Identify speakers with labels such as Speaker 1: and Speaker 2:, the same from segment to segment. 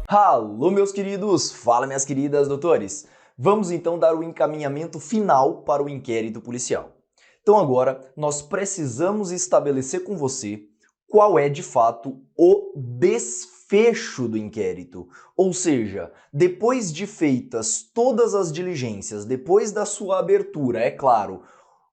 Speaker 1: Alô, meus queridos! Fala, minhas queridas doutores! Vamos então dar o encaminhamento final para o inquérito policial. Então agora nós precisamos estabelecer com você qual é de fato o desfecho do inquérito. Ou seja, depois de feitas todas as diligências, depois da sua abertura, é claro,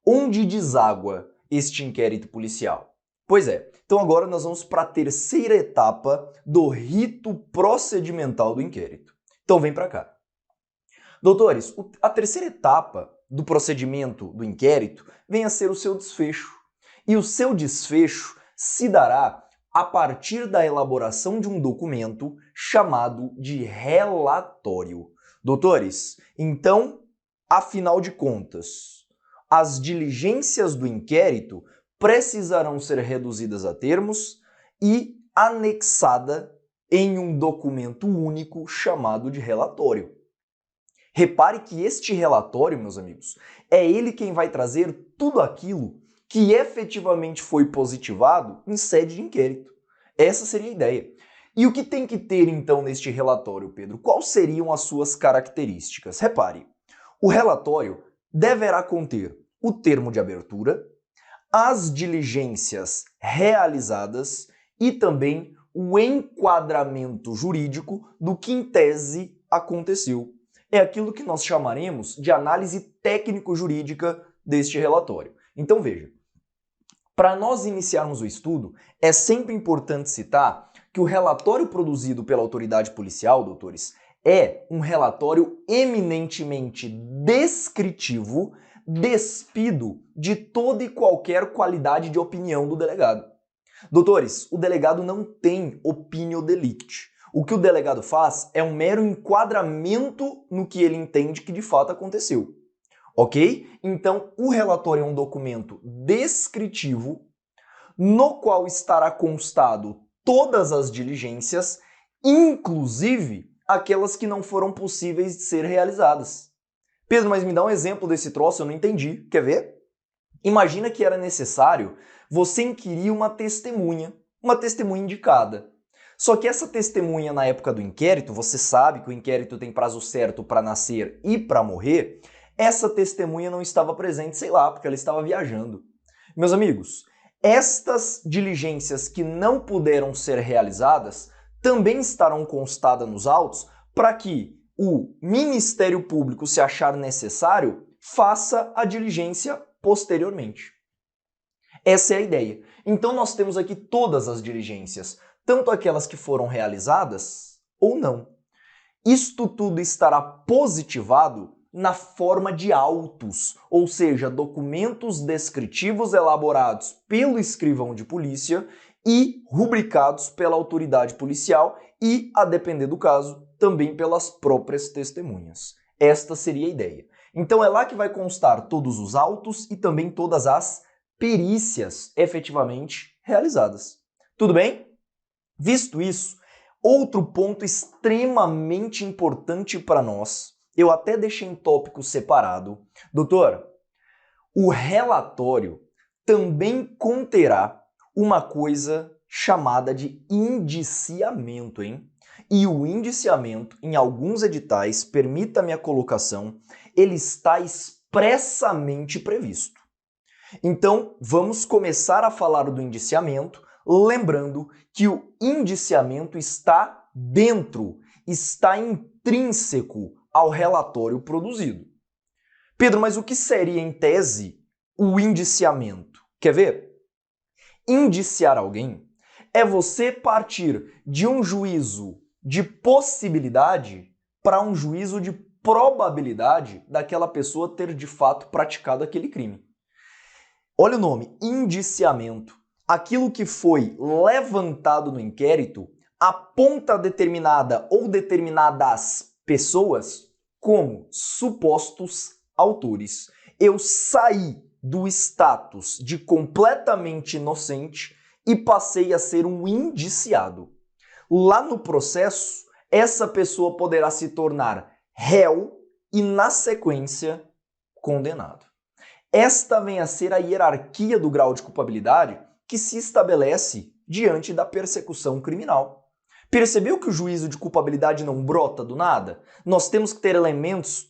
Speaker 1: onde deságua este inquérito policial? Pois é, então agora nós vamos para a terceira etapa do rito procedimental do inquérito. Então vem para cá. Doutores, a terceira etapa do procedimento do inquérito vem a ser o seu desfecho. E o seu desfecho se dará a partir da elaboração de um documento chamado de relatório. Doutores, então, afinal de contas, as diligências do inquérito precisarão ser reduzidas a termos e anexada em um documento único chamado de relatório. Repare que este relatório, meus amigos, é ele quem vai trazer tudo aquilo que efetivamente foi positivado em sede de inquérito. Essa seria a ideia. E o que tem que ter então neste relatório, Pedro? Quais seriam as suas características? Repare, o relatório deverá conter o termo de abertura, as diligências realizadas e também o enquadramento jurídico do que em tese aconteceu. É aquilo que nós chamaremos de análise técnico-jurídica deste relatório. Então veja, para nós iniciarmos o estudo, é sempre importante citar que o relatório produzido pela autoridade policial, doutores, é um relatório eminentemente descritivo, despido de toda e qualquer qualidade de opinião do delegado. Doutores, o delegado não tem opinio delicti. O que o delegado faz é um mero enquadramento no que ele entende que de fato aconteceu. Ok? Então, o relatório é um documento descritivo no qual estará constado todas as diligências, inclusive aquelas que não foram possíveis de ser realizadas. Pedro, mas me dá um exemplo desse troço, eu não entendi. Quer ver? Imagina que era necessário você inquirir uma testemunha indicada. Só que essa testemunha na época do inquérito, você sabe que o inquérito tem prazo certo para nascer e para morrer, essa testemunha não estava presente, sei lá, porque ela estava viajando. Meus amigos, estas diligências que não puderam ser realizadas também estarão constadas nos autos para que o Ministério Público, se achar necessário, faça a diligência posteriormente. Essa é a ideia. Então nós temos aqui todas as diligências, tanto aquelas que foram realizadas ou não. Isto tudo estará positivado na forma de autos, ou seja, documentos descritivos elaborados pelo escrivão de polícia e rubricados pela autoridade policial e, a depender do caso, também pelas próprias testemunhas. Esta seria a ideia. Então é lá que vai constar todos os autos e também todas as perícias efetivamente realizadas. Tudo bem? Visto isso, outro ponto extremamente importante para nós, eu até deixei em tópico separado. Doutor, o relatório também conterá uma coisa chamada de indiciamento, hein? E o indiciamento, em alguns editais, permita-me a colocação, ele está expressamente previsto. Então, vamos começar a falar do indiciamento, lembrando que o indiciamento está dentro, está intrínseco ao relatório produzido. Pedro, mas o que seria, em tese, o indiciamento? Quer ver? Indiciar alguém é você partir de um juízo de possibilidade para um juízo de probabilidade daquela pessoa ter de fato praticado aquele crime. Olha o nome, indiciamento. Aquilo que foi levantado no inquérito aponta determinada ou determinadas pessoas como supostos autores. Eu saí do status de completamente inocente e passei a ser um indiciado. Lá no processo, essa pessoa poderá se tornar réu e, na sequência, condenado. Esta vem a ser a hierarquia do grau de culpabilidade que se estabelece diante da persecução criminal. Percebeu que o juízo de culpabilidade não brota do nada? Nós temos que ter elementos,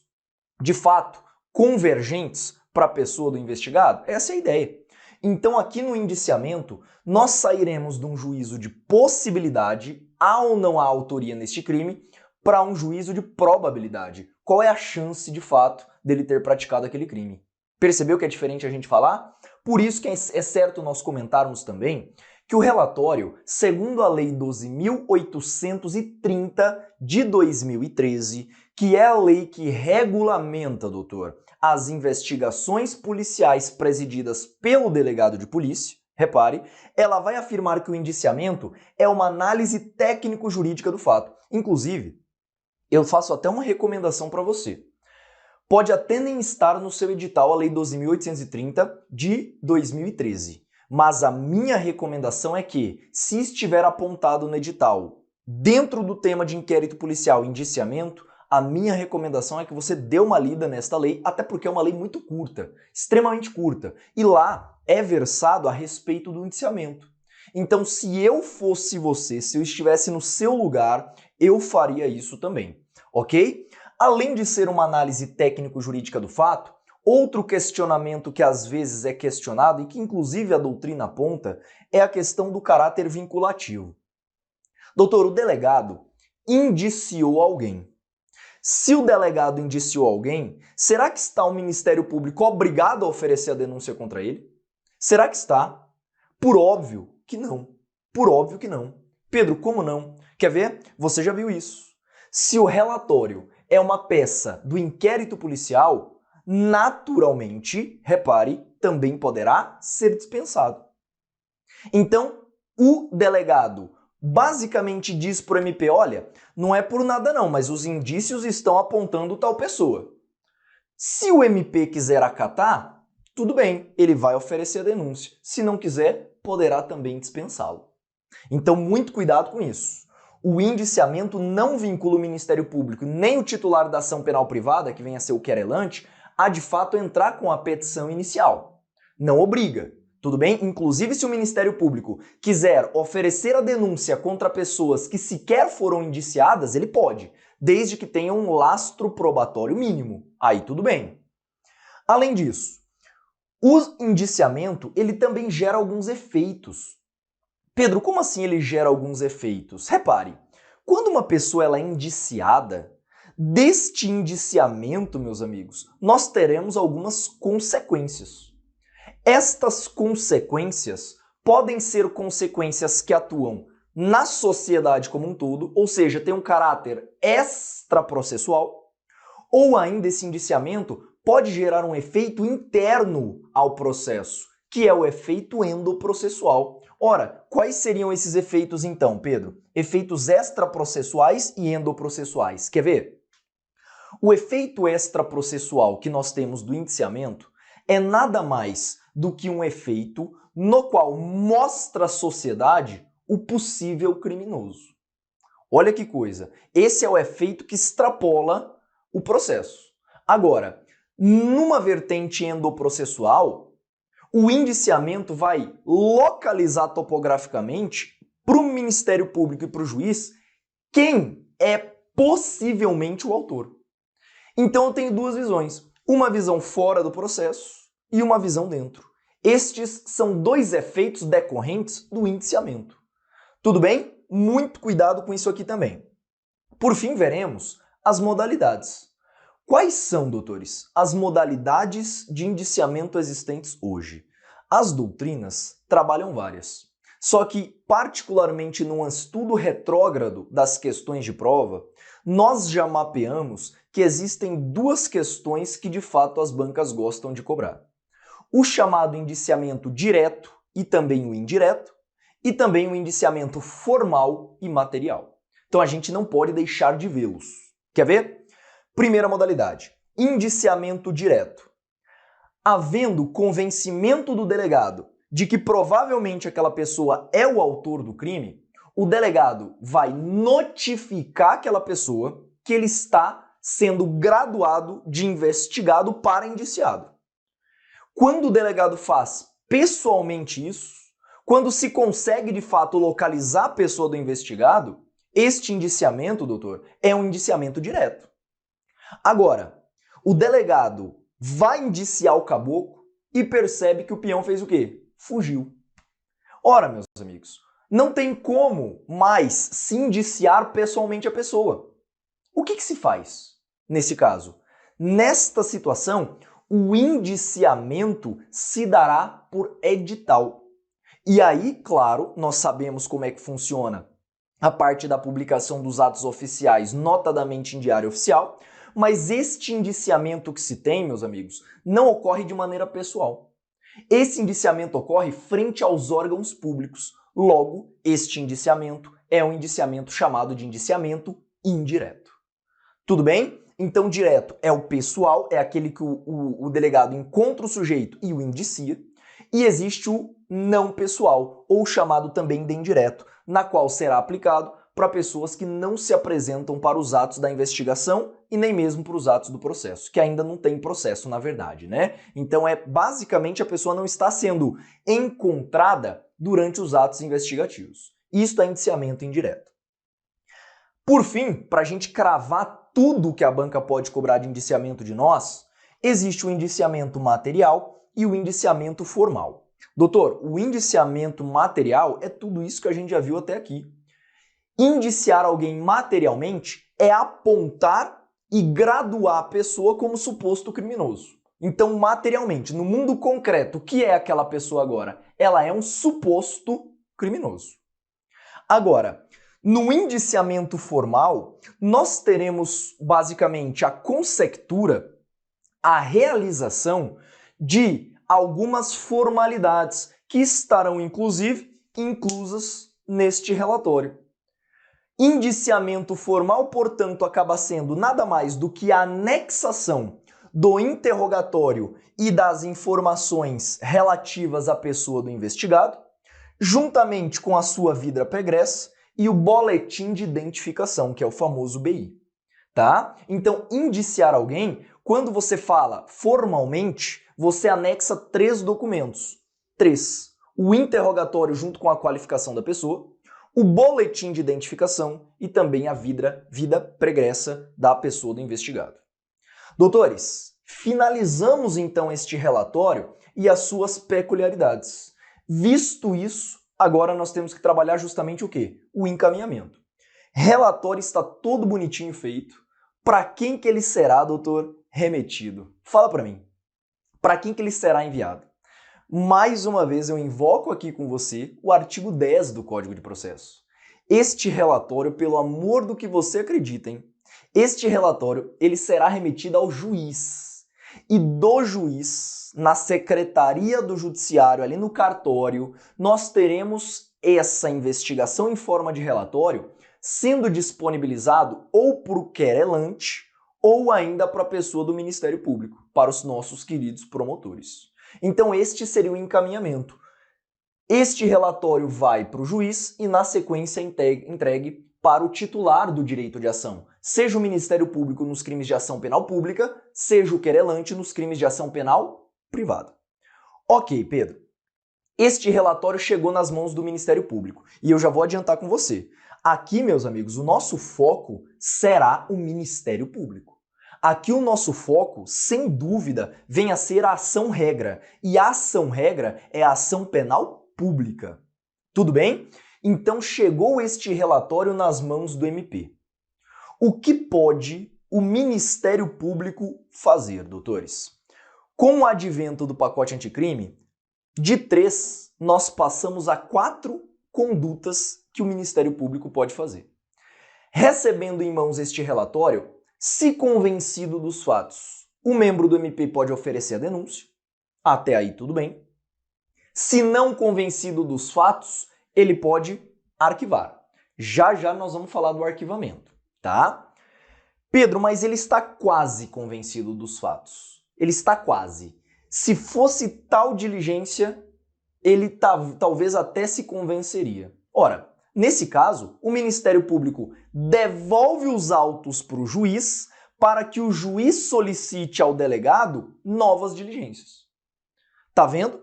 Speaker 1: de fato, convergentes para a pessoa do investigado? Essa é a ideia. Então, aqui no indiciamento, nós sairemos de um juízo de possibilidade, há ou não há autoria neste crime, para um juízo de probabilidade. Qual é a chance, de fato, dele ter praticado aquele crime? Percebeu que é diferente a gente falar? Por isso que é certo nós comentarmos também que o relatório, segundo a Lei 12.830 de 2013, que é a lei que regulamenta, doutor, as investigações policiais presididas pelo delegado de polícia, repare, ela vai afirmar que o indiciamento é uma análise técnico-jurídica do fato. Inclusive, eu faço até uma recomendação para você. Pode até nem estar no seu edital a Lei 12.830 de 2013, mas a minha recomendação é que, se estiver apontado no edital, dentro do tema de inquérito policial e indiciamento, a minha recomendação é que você dê uma lida nesta lei, até porque é uma lei muito curta, extremamente curta, e lá é versado a respeito do indiciamento. Então, se eu fosse você, se eu estivesse no seu lugar, eu faria isso também, ok? Além de ser uma análise técnico-jurídica do fato, outro questionamento que às vezes é questionado e que inclusive a doutrina aponta é a questão do caráter vinculativo. Doutor, o delegado indiciou alguém. Se o delegado indiciou alguém, será que está o Ministério Público obrigado a oferecer a denúncia contra ele? Será que está? Por óbvio que não. Por óbvio que não. Pedro, como não? Quer ver? Você já viu isso. Se o relatório é uma peça do inquérito policial, naturalmente, repare, também poderá ser dispensado. Então, o delegado basicamente diz para o MP, olha, não é por nada não, mas os indícios estão apontando tal pessoa. Se o MP quiser acatar, tudo bem, ele vai oferecer a denúncia. Se não quiser, poderá também dispensá-lo. Então, muito cuidado com isso. O indiciamento não vincula o Ministério Público nem o titular da ação penal privada, que venha a ser o querelante, a de fato entrar com a petição inicial. Não obriga. Tudo bem? Inclusive, se o Ministério Público quiser oferecer a denúncia contra pessoas que sequer foram indiciadas, ele pode, desde que tenha um lastro probatório mínimo. Aí tudo bem. Além disso, o indiciamento ele também gera alguns efeitos. Pedro, como assim ele gera alguns efeitos? Repare, quando uma pessoa ela é indiciada, deste indiciamento, meus amigos, nós teremos algumas consequências. Estas consequências podem ser consequências que atuam na sociedade como um todo, ou seja, tem um caráter extraprocessual, ou ainda esse indiciamento pode gerar um efeito interno ao processo, que é o efeito endoprocessual. Ora, quais seriam esses efeitos então, Pedro? Efeitos extraprocessuais e endoprocessuais. Quer ver? O efeito extraprocessual que nós temos do indiciamento é nada mais do que um efeito no qual mostra à sociedade o possível criminoso. Olha que coisa. Esse é o efeito que extrapola o processo. Agora, numa vertente endoprocessual, o indiciamento vai localizar topograficamente para o Ministério Público e para o juiz quem é possivelmente o autor. Então eu tenho duas visões. Uma visão fora do processo e uma visão dentro. Estes são dois efeitos decorrentes do indiciamento. Tudo bem? Muito cuidado com isso aqui também. Por fim, veremos as modalidades. Quais são, doutores, as modalidades de indiciamento existentes hoje? As doutrinas trabalham várias. Só que, particularmente num estudo retrógrado das questões de prova, nós já mapeamos que existem duas questões que de fato as bancas gostam de cobrar. O chamado indiciamento direto e também o indireto, e também o indiciamento formal e material. Então a gente não pode deixar de vê-los. Quer ver? Primeira modalidade, indiciamento direto. Havendo convencimento do delegado de que provavelmente aquela pessoa é o autor do crime, o delegado vai notificar aquela pessoa que ele está sendo graduado de investigado para indiciado. Quando o delegado faz pessoalmente isso, quando se consegue de fato localizar a pessoa do investigado, Este indiciamento, doutor, é um indiciamento direto. Agora, o delegado vai indiciar o caboclo e percebe que o peão fez o quê? Fugiu. Ora, meus amigos, não tem como mais se indiciar pessoalmente a pessoa. O que se faz nesse caso? Nesta situação, o indiciamento se dará por edital. E aí, claro, nós sabemos como é que funciona a parte da publicação dos atos oficiais, notadamente em diário oficial, mas este indiciamento que se tem, meus amigos, não ocorre de maneira pessoal. Esse indiciamento ocorre frente aos órgãos públicos. Logo, este indiciamento é um indiciamento chamado de indiciamento indireto. Tudo bem? Então, direto é o pessoal, é aquele que o delegado encontra o sujeito e o indicia. E existe o não pessoal, ou chamado também de indireto, na qual será aplicado para pessoas que não se apresentam para os atos da investigação e nem mesmo para os atos do processo, que ainda não tem processo, na verdade, né? Então, basicamente a pessoa não está sendo encontrada durante os atos investigativos. Isto é indiciamento indireto. Por fim, para a gente cravar tudo que a banca pode cobrar de indiciamento de nós, existe o indiciamento material e o indiciamento formal. Doutor, o indiciamento material é tudo isso que a gente já viu até aqui. Indiciar alguém materialmente é apontar e graduar a pessoa como suposto criminoso. Então, materialmente, no mundo concreto, o que é aquela pessoa agora? Ela é um suposto criminoso. Agora, no indiciamento formal, nós teremos basicamente a consectura, a realização de algumas formalidades que estarão, inclusive, inclusas neste relatório. Indiciamento formal, portanto, acaba sendo nada mais do que a anexação do interrogatório e das informações relativas à pessoa do investigado, juntamente com a sua vida pregressa e o boletim de identificação, que é o famoso BI. Tá? Então, indiciar alguém, quando você fala formalmente, você anexa 3 documentos. 3. O interrogatório junto com a qualificação da pessoa, o boletim de identificação e também a vida pregressa da pessoa do investigado. Doutores, finalizamos então este relatório e as suas peculiaridades. Visto isso, agora nós temos que trabalhar justamente o quê? O encaminhamento. Relatório está todo bonitinho feito. Para quem que ele será, doutor, remetido? Fala para mim. Para quem que ele será enviado? Mais uma vez eu invoco aqui com você o artigo 10 do Código de Processo. Este relatório, pelo amor do que você acredita, hein? Este relatório ele será remetido ao juiz. E do juiz, na Secretaria do Judiciário, ali no cartório, nós teremos essa investigação em forma de relatório sendo disponibilizado ou para o querelante ou ainda para a pessoa do Ministério Público, para os nossos queridos promotores. Então este seria o encaminhamento. Este relatório vai para o juiz e na sequência entregue para o titular do direito de ação, seja o Ministério Público nos crimes de ação penal pública, seja o querelante nos crimes de ação penal privada. Ok, Pedro. Este relatório chegou nas mãos do Ministério Público e eu já vou adiantar com você. Aqui, meus amigos, o nosso foco será o Ministério Público. Aqui o nosso foco, sem dúvida, vem a ser a ação-regra. E a ação-regra é a ação penal pública. Tudo bem? Então chegou este relatório nas mãos do MP. O que pode o Ministério Público fazer, doutores? Com o advento do pacote anticrime, de 3, nós passamos a 4 condutas que o Ministério Público pode fazer. Recebendo em mãos este relatório, se convencido dos fatos, o membro do MP pode oferecer a denúncia. Até aí tudo bem. Se não convencido dos fatos, ele pode arquivar. Já já nós vamos falar do arquivamento, tá? Pedro, mas ele está quase convencido dos fatos. Ele está quase. Se fosse tal diligência, ele talvez até se convenceria. Ora, nesse caso, o Ministério Público devolve os autos para o juiz para que o juiz solicite ao delegado novas diligências. Tá vendo?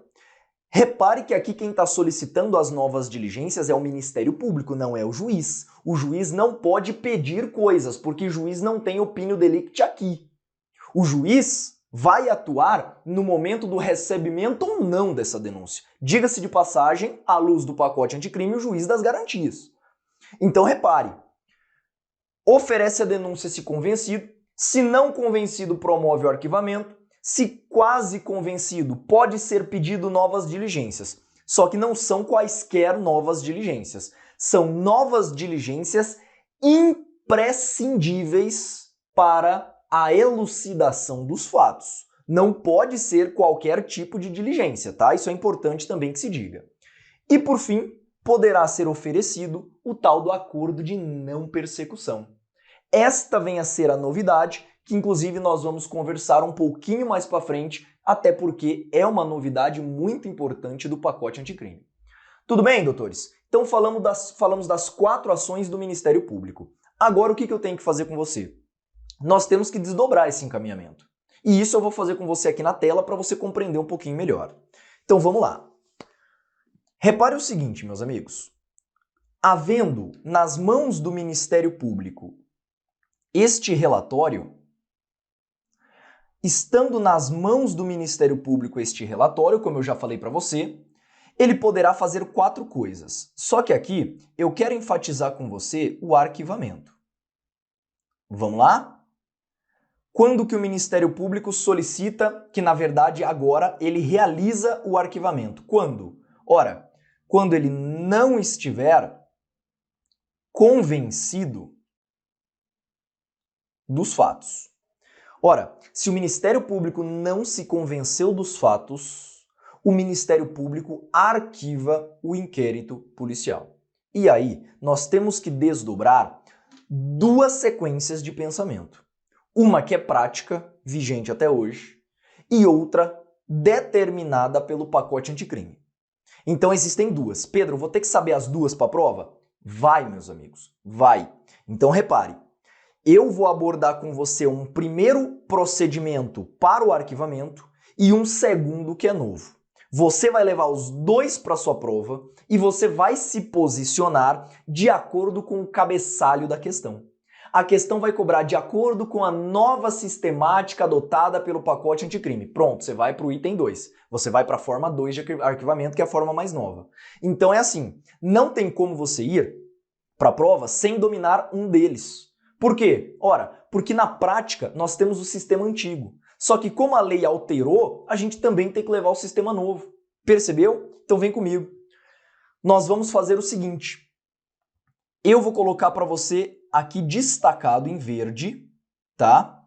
Speaker 1: Repare que aqui quem está solicitando as novas diligências é o Ministério Público, não é o juiz. O juiz não pode pedir coisas, porque o juiz não tem opinião delicti aqui. O juiz vai atuar no momento do recebimento ou não dessa denúncia. Diga-se de passagem, à luz do pacote anticrime, o juiz das garantias. Então repare, oferece a denúncia se convencido, se não convencido promove o arquivamento, se quase convencido pode ser pedido novas diligências. Só que não são quaisquer novas diligências, são novas diligências imprescindíveis para a elucidação dos fatos. Não pode ser qualquer tipo de diligência, tá? Isso é importante também que se diga. E por fim, poderá ser oferecido o tal do acordo de não persecução. Esta vem a ser a novidade, que inclusive nós vamos conversar um pouquinho mais para frente, até porque é uma novidade muito importante do pacote anticrime. Tudo bem, doutores? Então falamos das 4 ações do Ministério Público. Agora o que eu tenho que fazer com você? Nós temos que desdobrar esse encaminhamento. E isso eu vou fazer com você aqui na tela para você compreender um pouquinho melhor. Então vamos lá. Repare o seguinte, meus amigos. Havendo nas mãos do Ministério Público este relatório, estando nas mãos do Ministério Público este relatório, como eu já falei para você, ele poderá fazer 4 coisas. Só que aqui eu quero enfatizar com você o arquivamento. Vamos lá? Quando que o Ministério Público solicita que, na verdade, agora ele realiza o arquivamento? Quando? Ora, quando ele não estiver convencido dos fatos. Ora, se o Ministério Público não se convenceu dos fatos, o Ministério Público arquiva o inquérito policial. E aí, nós temos que desdobrar 2 sequências de pensamento. Uma que é prática, vigente até hoje, e outra determinada pelo pacote anticrime. Então existem 2. Pedro, vou ter que saber as 2 para a prova? Vai, meus amigos, vai. Então repare, eu vou abordar com você um primeiro procedimento para o arquivamento e um segundo que é novo. Você vai levar os 2 para sua prova e você vai se posicionar de acordo com o cabeçalho da questão. A questão vai cobrar de acordo com a nova sistemática adotada pelo pacote anticrime. Pronto, você vai para o item 2. Você vai para a forma 2 de arquivamento, que é a forma mais nova. Então é assim, não tem como você ir para a prova sem dominar um deles. Por quê? Ora, porque na prática nós temos o sistema antigo. Só que como a lei alterou, a gente também tem que levar o sistema novo. Percebeu? Então vem comigo. Nós vamos fazer o seguinte. Eu vou colocar para você aqui destacado em verde, tá?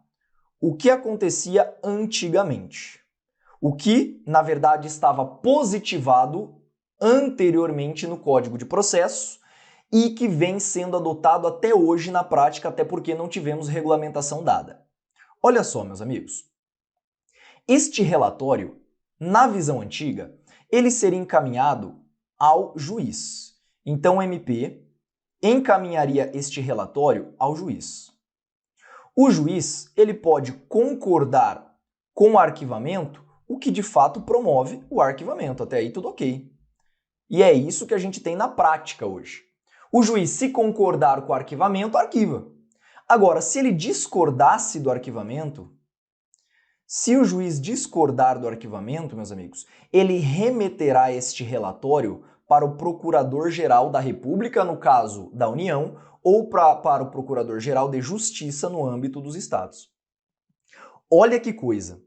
Speaker 1: O que acontecia antigamente. O que, na verdade, estava positivado anteriormente no Código de Processo e que vem sendo adotado até hoje na prática, até porque não tivemos regulamentação dada. Olha só, meus amigos. Este relatório, na visão antiga, ele seria encaminhado ao juiz. Então o MP encaminharia este relatório ao juiz. O juiz, ele pode concordar com o arquivamento, o que de fato promove o arquivamento. Até aí tudo ok. E é isso que a gente tem na prática hoje. O juiz, se concordar com o arquivamento, arquiva. Agora, se ele discordasse do arquivamento, se o juiz discordar do arquivamento, meus amigos, ele remeterá este relatório para o Procurador-Geral da República, no caso da União, ou para o Procurador-Geral de Justiça no âmbito dos estados. Olha que coisa!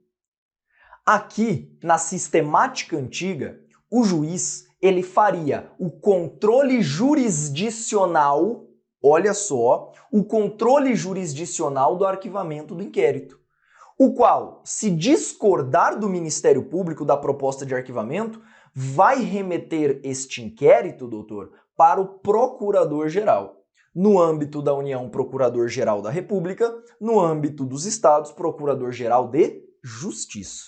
Speaker 1: Aqui, na sistemática antiga, o juiz ele faria o controle jurisdicional, olha só, o controle jurisdicional do arquivamento do inquérito, o qual, se discordar do Ministério Público da proposta de arquivamento, vai remeter este inquérito, doutor, para o Procurador-Geral. No âmbito da União, Procurador-Geral da República, no âmbito dos estados, Procurador-Geral de Justiça.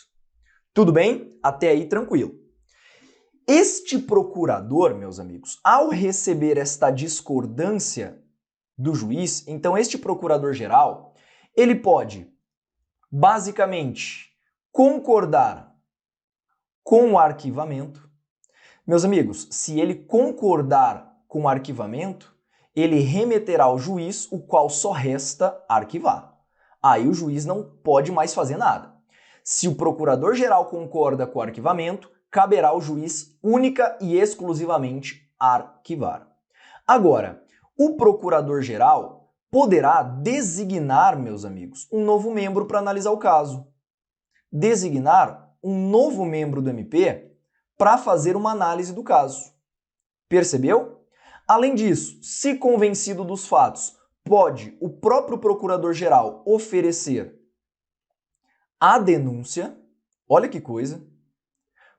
Speaker 1: Tudo bem? Até aí tranquilo. Este procurador, meus amigos, ao receber esta discordância do juiz, então este procurador-geral, ele pode, basicamente, concordar com o arquivamento, Meus amigos, se ele concordar com o arquivamento, ele remeterá ao juiz, o qual só resta arquivar. Aí o juiz não pode mais fazer nada. Se o procurador-geral concorda com o arquivamento, caberá ao juiz única e exclusivamente arquivar. Agora, o procurador-geral poderá designar, meus amigos, um novo membro para analisar o caso. Designar um novo membro do MP para fazer uma análise do caso. Percebeu? Além disso, se convencido dos fatos, pode o próprio procurador-geral oferecer a denúncia. Olha que coisa.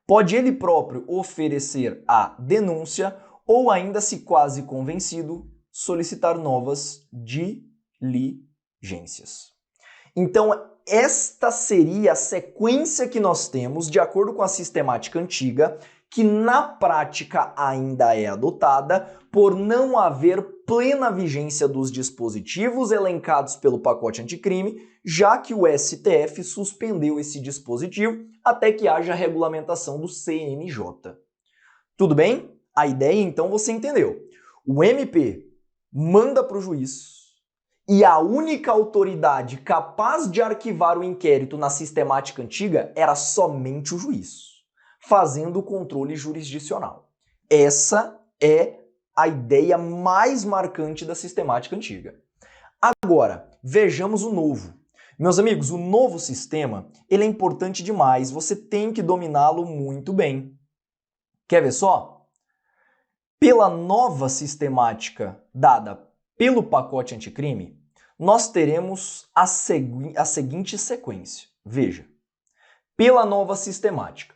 Speaker 1: Pode ele próprio oferecer a denúncia ou ainda, se quase convencido, solicitar novas diligências. Então, esta seria a sequência que nós temos, de acordo com a sistemática antiga, que na prática ainda é adotada por não haver plena vigência dos dispositivos elencados pelo pacote anticrime, já que o STF suspendeu esse dispositivo até que haja regulamentação do CNJ. Tudo bem? A ideia, então, você entendeu. O MP manda para o juiz e a única autoridade capaz de arquivar o inquérito na sistemática antiga era somente o juiz, fazendo o controle jurisdicional. Essa é a ideia mais marcante da sistemática antiga. Agora, vejamos o novo. Meus amigos, o novo sistema, ele é importante demais, você tem que dominá-lo muito bem. Quer ver só? Pela nova sistemática dada pelo pacote anticrime, nós teremos a seguinte sequência. Veja, pela nova sistemática,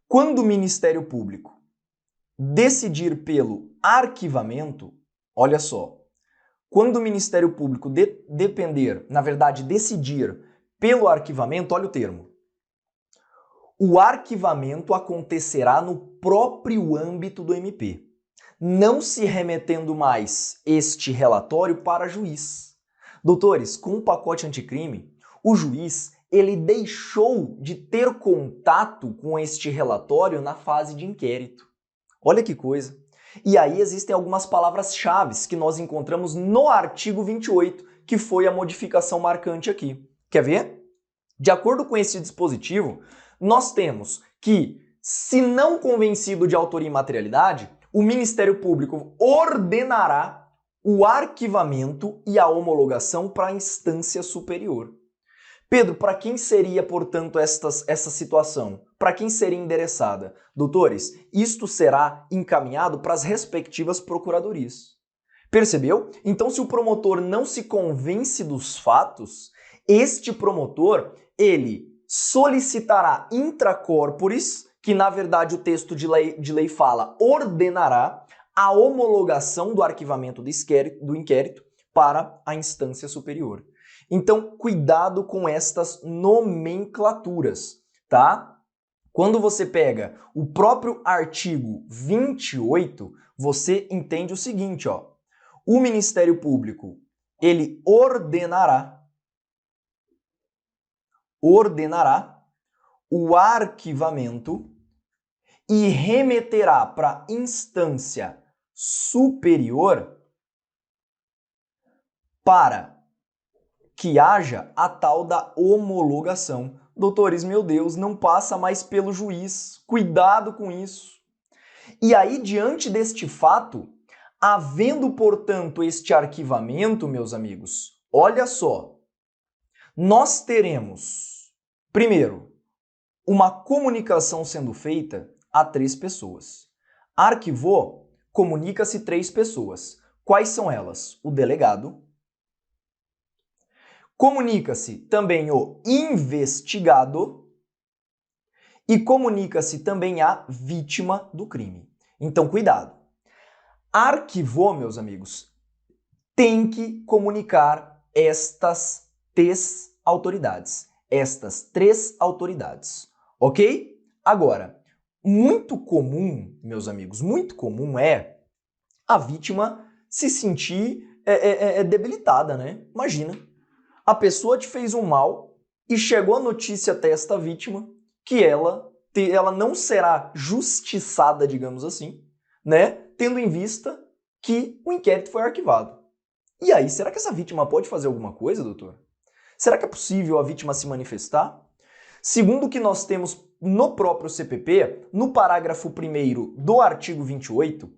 Speaker 1: quando o Ministério Público decidir pelo arquivamento, olha só, quando o Ministério Público decidir pelo arquivamento, olha o termo, o arquivamento acontecerá no próprio âmbito do MP, não se remetendo mais este relatório para juiz. Doutores, com o pacote anticrime, o juiz ele deixou de ter contato com este relatório na fase de inquérito. Olha que coisa. E aí existem algumas palavras-chave que nós encontramos no artigo 28, que foi a modificação marcante aqui. Quer ver? De acordo com esse dispositivo, nós temos que, se não convencido de autoria e materialidade, o Ministério Público ordenará o arquivamento e a homologação para a instância superior. Pedro, para quem seria, portanto, essa situação? Para quem seria endereçada? Doutores, isto será encaminhado para as respectivas procuradorias. Percebeu? Então, se o promotor não se convence dos fatos, este promotor, ele solicitará intra corporis, que na verdade o texto de lei fala, ordenará a homologação do arquivamento do inquérito para a instância superior. Então, cuidado com estas nomenclaturas, tá? Quando você pega o próprio artigo 28, você entende o seguinte, ó. O Ministério Público, ele ordenará o arquivamento e remeterá para instância superior para que haja a tal da homologação. Doutores, meu Deus, não passa mais pelo juiz. Cuidado com isso. E aí, diante deste fato, havendo, portanto, este arquivamento, meus amigos, olha só, nós teremos, primeiro, uma comunicação sendo feita a 3 pessoas. Arquivou, comunica-se 3 pessoas. Quais são elas? O delegado. Comunica-se também o investigado e comunica-se também a vítima do crime. Então, cuidado. Arquivou, meus amigos, tem que comunicar estas 3 autoridades. Estas 3 autoridades, ok? Agora, muito comum, meus amigos, muito comum é a vítima se sentir debilitada, né? Imagina. A pessoa te fez um mal e chegou a notícia até esta vítima que ela ela não será justiçada, digamos assim, né? Tendo em vista que o inquérito foi arquivado. E aí, será que essa vítima pode fazer alguma coisa, doutor? Será que é possível a vítima se manifestar? Segundo o que nós temos no próprio CPP, no parágrafo 1º do artigo 28,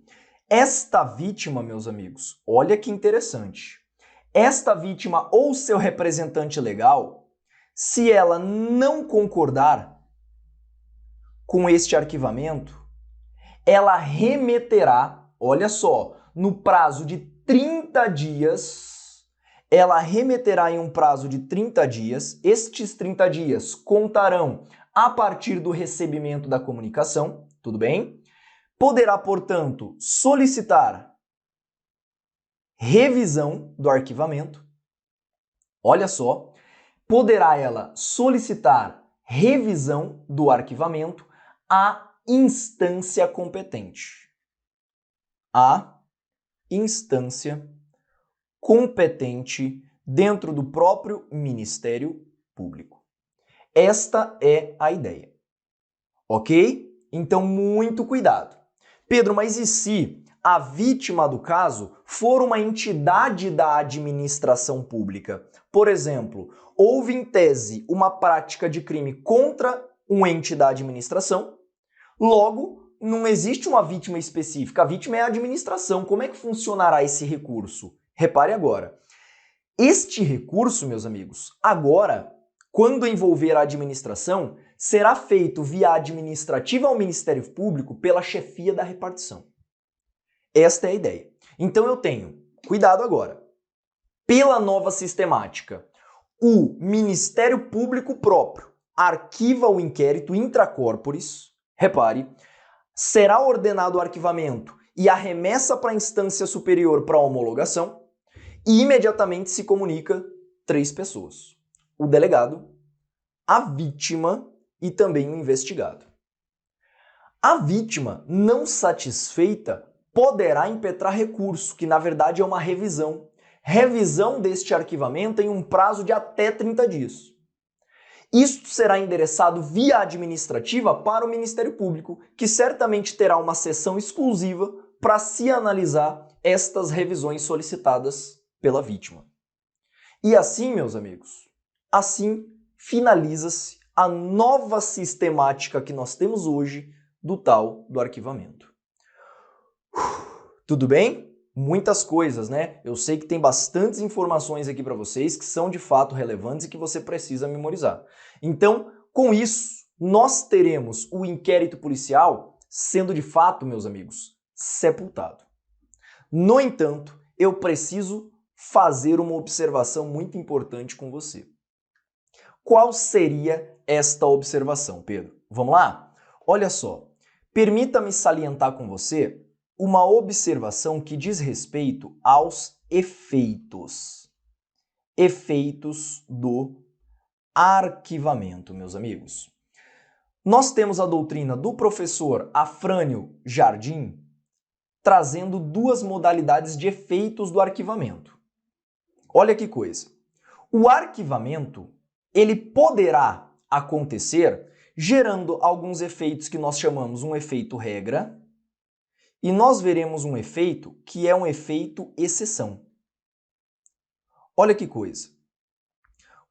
Speaker 1: esta vítima, meus amigos, olha que interessante. Esta vítima ou seu representante legal, se ela não concordar com este arquivamento, ela remeterá, olha só, no prazo de 30 dias, ela remeterá em um prazo de 30 dias, estes 30 dias contarão a partir do recebimento da comunicação, tudo bem? Poderá, portanto, solicitar revisão do arquivamento. Olha só, poderá ela solicitar revisão do arquivamento à instância competente. A instância competente dentro do próprio Ministério Público. Esta é a ideia. Ok? Então, muito cuidado. Pedro, mas e se a vítima do caso for uma entidade da administração pública? Por exemplo, houve em tese uma prática de crime contra um ente da administração, logo, não existe uma vítima específica, a vítima é a administração. Como é que funcionará esse recurso? Repare agora. Este recurso, meus amigos, agora, quando envolver a administração, será feito via administrativa ao Ministério Público pela chefia da repartição. Esta é a ideia. Então eu tenho, cuidado agora, pela nova sistemática, o Ministério Público próprio arquiva o inquérito intra corporis, repare, será ordenado o arquivamento e a remessa para a instância superior para homologação e imediatamente se comunica 3 pessoas. O delegado, a vítima e também o investigado. A vítima, não satisfeita, poderá impetrar recurso, que na verdade é uma revisão. Revisão deste arquivamento em um prazo de até 30 dias. Isto será endereçado via administrativa para o Ministério Público, que certamente terá uma sessão exclusiva para se analisar estas revisões solicitadas pela vítima. E assim, meus amigos, assim finaliza-se a nova sistemática que nós temos hoje do tal do arquivamento. Tudo bem? Muitas coisas, né? Eu sei que tem bastantes informações aqui para vocês que são de fato relevantes e que você precisa memorizar. Então, com isso, nós teremos o inquérito policial sendo de fato, meus amigos, sepultado. No entanto, eu preciso fazer uma observação muito importante com você. Qual seria esta observação, Pedro? Vamos lá? Olha só, permita-me salientar com você uma observação que diz respeito aos efeitos. Efeitos do arquivamento, meus amigos. Nós temos a doutrina do professor Afrânio Jardim trazendo 2 modalidades de efeitos do arquivamento. Olha que coisa. O arquivamento, ele poderá acontecer gerando alguns efeitos que nós chamamos um efeito regra, e nós veremos um efeito que é um efeito exceção. Olha que coisa.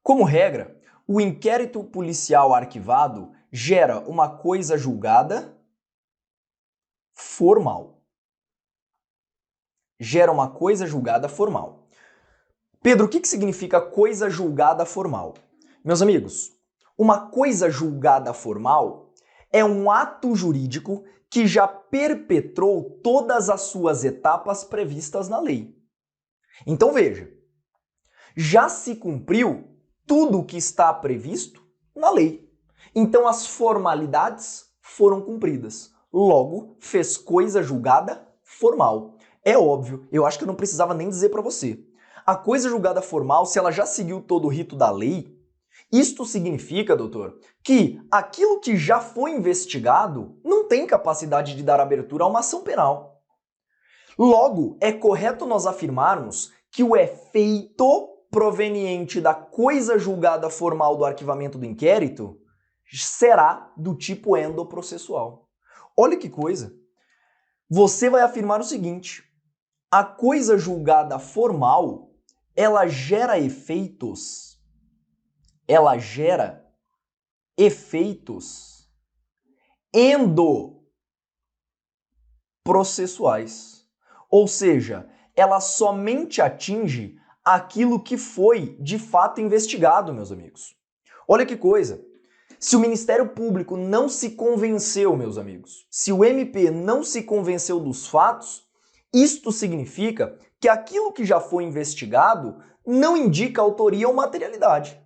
Speaker 1: Como regra, o inquérito policial arquivado gera uma coisa julgada formal. Gera uma coisa julgada formal. Pedro, o que significa coisa julgada formal? Meus amigos, uma coisa julgada formal é um ato jurídico que já perpetrou todas as suas etapas previstas na lei. Então veja, já se cumpriu tudo o que está previsto na lei. Então as formalidades foram cumpridas. Logo, fez coisa julgada formal. É óbvio, eu acho que eu não precisava nem dizer para você. A coisa julgada formal, se ela já seguiu todo o rito da lei, isto significa, doutor, que aquilo que já foi investigado não tem capacidade de dar abertura a uma ação penal. Logo, é correto nós afirmarmos que o efeito proveniente da coisa julgada formal do arquivamento do inquérito será do tipo endoprocessual. Olha que coisa. Você vai afirmar o seguinte: a coisa julgada formal, ela gera efeitos endoprocessuais. Ou seja, ela somente atinge aquilo que foi de fato investigado, meus amigos. Olha que coisa. Se o Ministério Público não se convenceu, meus amigos, se o MP não se convenceu dos fatos, isto significa que aquilo que já foi investigado não indica autoria ou materialidade.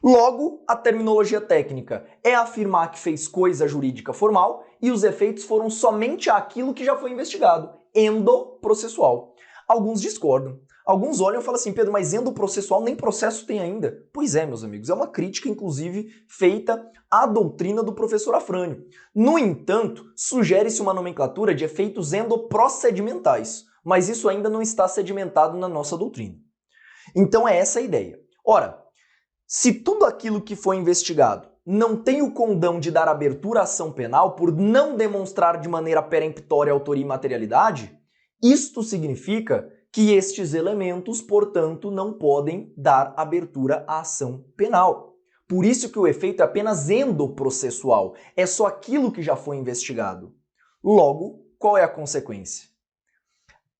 Speaker 1: Logo, a terminologia técnica é afirmar que fez coisa jurídica formal e os efeitos foram somente aquilo que já foi investigado, endoprocessual. Alguns discordam. Alguns olham e falam assim: Pedro, mas endoprocessual nem processo tem ainda. Pois é, meus amigos, é uma crítica, inclusive, feita à doutrina do professor Afrânio. No entanto, sugere-se uma nomenclatura de efeitos endoprocedimentais, mas isso ainda não está sedimentado na nossa doutrina. Então é essa a ideia. Ora, se tudo aquilo que foi investigado não tem o condão de dar abertura à ação penal por não demonstrar de maneira peremptória autoria e materialidade, isto significa que estes elementos, portanto, não podem dar abertura à ação penal. Por isso que o efeito é apenas endoprocessual, é só aquilo que já foi investigado. Logo, qual é a consequência?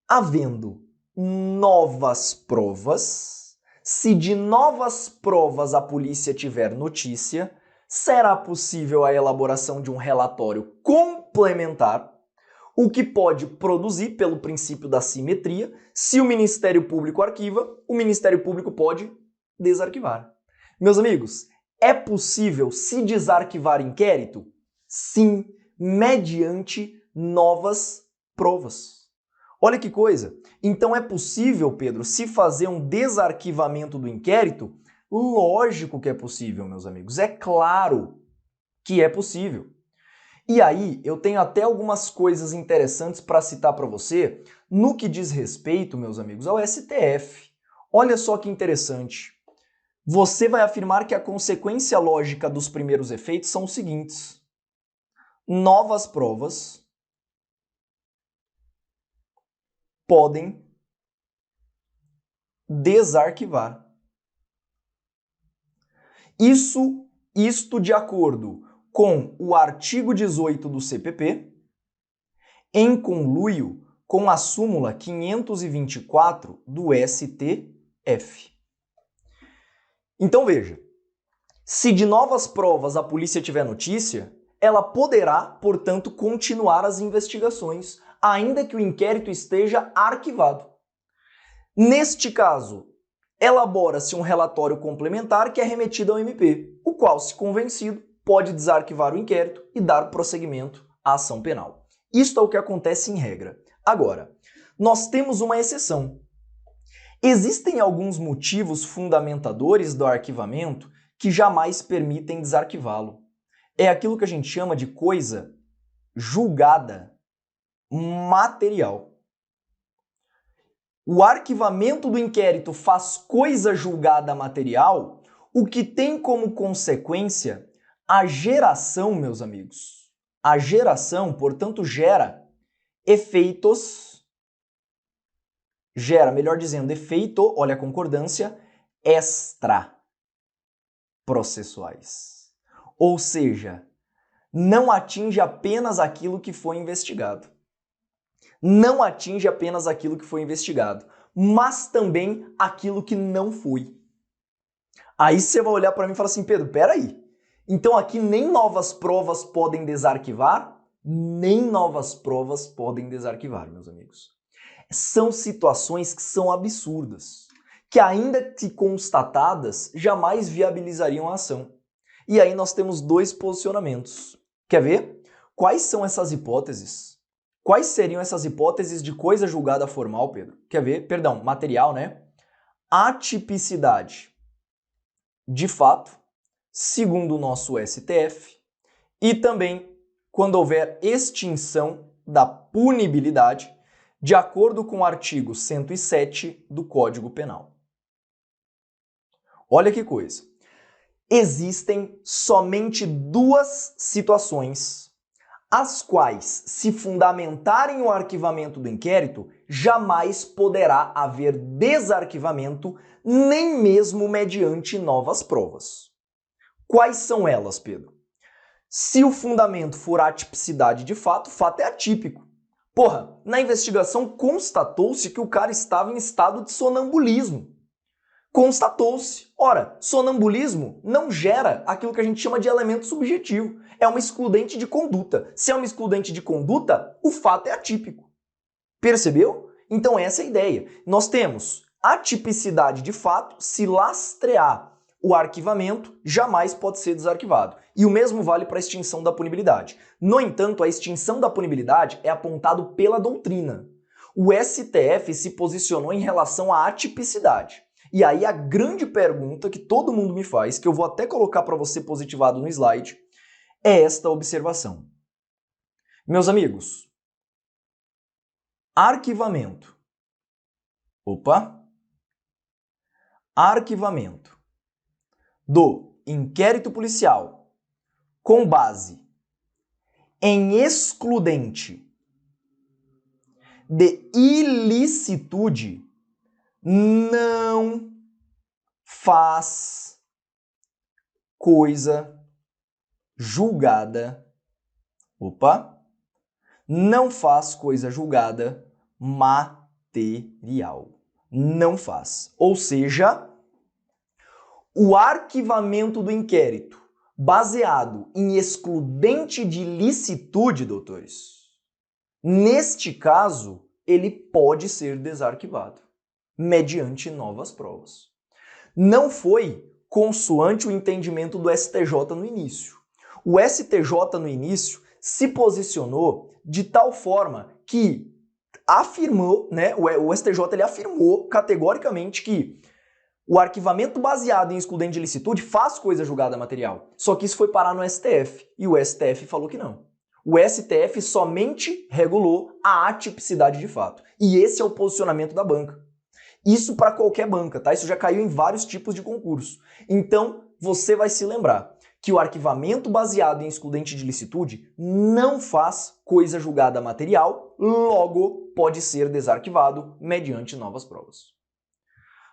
Speaker 1: Havendo novas provas, se de novas provas a polícia tiver notícia, será possível a elaboração de um relatório complementar, o que pode produzir, pelo princípio da simetria, se o Ministério Público arquiva, o Ministério Público pode desarquivar. Meus amigos, é possível se desarquivar inquérito? Sim, mediante novas provas. Olha que coisa! Então é possível, Pedro, se fazer um desarquivamento do inquérito? Lógico que é possível, meus amigos. É claro que é possível. E aí, eu tenho até algumas coisas interessantes para citar para você no que diz respeito, meus amigos, ao STF. Olha só que interessante. Você vai afirmar que a consequência lógica dos primeiros efeitos são os seguintes: novas provas podem desarquivar. Isto de acordo com o artigo 18 do CPP, em conluio com a súmula 524 do STF. Então veja, se de novas provas a polícia tiver notícia, ela poderá, portanto, continuar as investigações, ainda que o inquérito esteja arquivado. Neste caso, elabora-se um relatório complementar que é remetido ao MP, o qual, se convencido, pode desarquivar o inquérito e dar prosseguimento à ação penal. Isto é o que acontece em regra. Agora, nós temos uma exceção. Existem alguns motivos fundamentadores do arquivamento que jamais permitem desarquivá-lo. É aquilo que a gente chama de coisa julgada material. O arquivamento do inquérito faz coisa julgada material, o que tem como consequência a geração, meus amigos. A geração, portanto, gera efeitos, melhor dizendo, efeito, olha a concordância, extraprocessuais. Ou seja, não atinge apenas aquilo que foi investigado. Não atinge apenas aquilo que foi investigado, mas também aquilo que não foi. Aí você vai olhar para mim e falar assim: Pedro, peraí, então aqui nem novas provas podem desarquivar? Nem novas provas podem desarquivar, meus amigos. São situações que são absurdas, que ainda que constatadas, jamais viabilizariam a ação. E aí nós temos dois posicionamentos. Quer ver? Quais são essas hipóteses? Quais seriam essas hipóteses de coisa julgada formal, Pedro? Quer ver? Perdão, material, né? Atipicidade de fato, segundo o nosso STF, e também quando houver extinção da punibilidade, de acordo com o artigo 107 do Código Penal. Olha que coisa. Existem somente duas situações, as quais, se fundamentarem o arquivamento do inquérito, jamais poderá haver desarquivamento, nem mesmo mediante novas provas. Quais são elas, Pedro? Se o fundamento for atipicidade de fato, o fato é atípico. Porra, na investigação constatou-se que o cara estava em estado de sonambulismo. Constatou-se. Ora, sonambulismo não gera aquilo que a gente chama de elemento subjetivo. É uma excludente de conduta. Se é uma excludente de conduta, o fato é atípico. Percebeu? Então essa é a ideia. Nós temos atipicidade de fato, se lastrear o arquivamento, jamais pode ser desarquivado. E o mesmo vale para a extinção da punibilidade. No entanto, a extinção da punibilidade é apontado pela doutrina. O STF se posicionou em relação à atipicidade. E aí a grande pergunta que todo mundo me faz, que eu vou até colocar para você positivado no slide, é esta observação. Meus amigos, arquivamento. Arquivamento do inquérito policial com base em excludente de ilicitude não faz coisa julgada. Não faz coisa julgada material. Não faz. Ou seja, o arquivamento do inquérito baseado em excludente de licitude, doutores, neste caso, ele pode ser desarquivado mediante novas provas. Não foi consoante o entendimento do STJ no início. O STJ no início se posicionou de tal forma que afirmou, né, o STJ ele afirmou categoricamente que o arquivamento baseado em excludente de licitude faz coisa julgada material. Só que isso foi parar no STF e o STF falou que não. O STF somente regulou a atipicidade de fato. E esse é o posicionamento da banca. Isso para qualquer banca, tá? Isso já caiu em vários tipos de concurso. Então, você vai se lembrar que o arquivamento baseado em excludente de licitude não faz coisa julgada material, logo pode ser desarquivado mediante novas provas.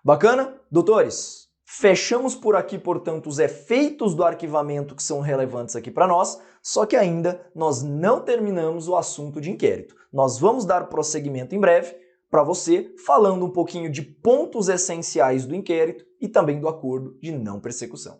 Speaker 1: Bacana? Doutores, fechamos por aqui, portanto, os efeitos do arquivamento que são relevantes aqui para nós, só que ainda nós não terminamos o assunto de inquérito. Nós vamos dar prosseguimento em breve para você, falando um pouquinho de pontos essenciais do inquérito e também do acordo de não persecução.